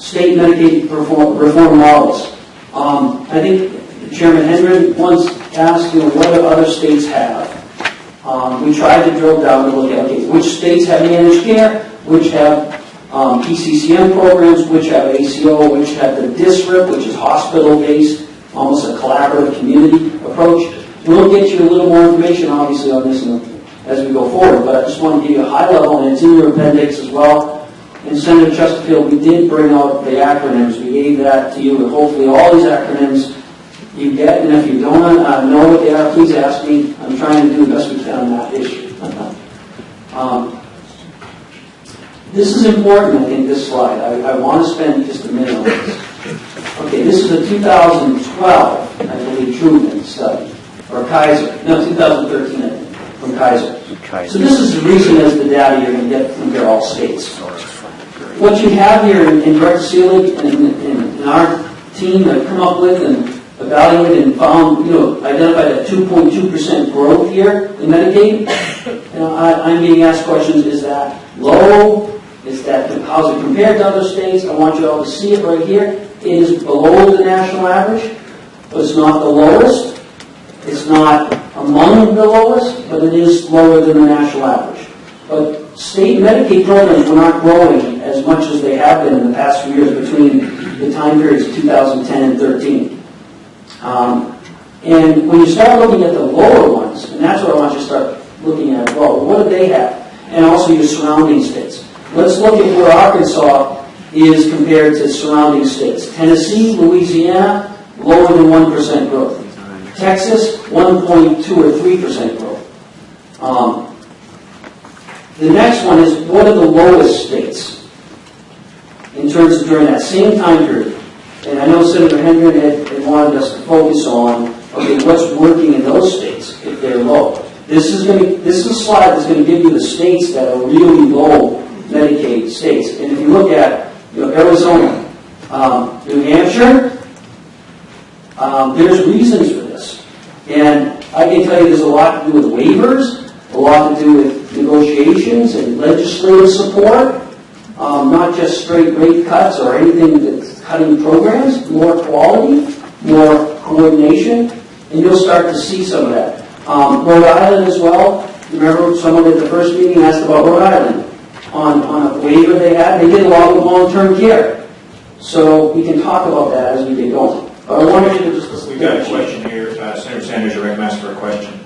state Medicaid reform models. I think Chairman Hendren once asked, what do other states have? We tried to drill down to look at, okay, which states have managed care, which have PCCM programs, which have ACO, which have the DSRIP, which is hospital-based, almost a collaborative community approach. We'll get you a little more information, obviously, on this as we go forward, but I just want to give you a high level, and it's in your appendix as well. And Senator Chesterfield, we did bring out the acronyms. We gave that to you, and hopefully all these acronyms you get, and if you don't know what they are, please ask me. I'm trying to do the best we can on that issue. This is important, I think, this slide. I want to spend just a minute on this. Okay, this is a 2012, I believe, Truman study, or Kaiser. No, 2013, I think, from Kaiser. So this is the reason as the data you're going to get from here, all states. What you have here in Director Seelig and our team have come up with and evaluated and found, identified a 2.2% growth here in Medicaid. I'm being asked questions, is that low? Is that, how's it compared to other states? I want you all to see it right here. It is below the national average, but it's not the lowest. It's not among the lowest, but it is lower than the national average. But state Medicaid programs were not growing as much as they have been in the past few years between the time periods of 2010 and 13. And when you start looking at the lower ones, and that's what I want you to start looking at, well, what do they have? And also your surrounding states. Let's look at where Arkansas is compared to surrounding states. Tennessee, Louisiana, lower than 1% growth. Texas, 1.2 or 3% growth. The next one is, what are the lowest states in terms of during that same time period? And I know Senator Hendren had wanted us to focus on, okay, what's working in those states if they're low. This is a slide that's going to give you the states that are really low Medicaid states. And if you look at Arizona, New Hampshire, there's reasons for this. And I can tell you there's a lot to do with waivers, a lot to do with negotiations and legislative support, not just straight rate cuts or anything that's cutting programs, more quality, more coordination, and you'll start to see some of that. Rhode Island as well. Remember someone at the first meeting asked about Rhode Island on a waiver they had. They did a lot with long-term care. So we can talk about that as we get going. But I wanted you to just... We've got a question here. Senator Sanders, you're recognized for a question.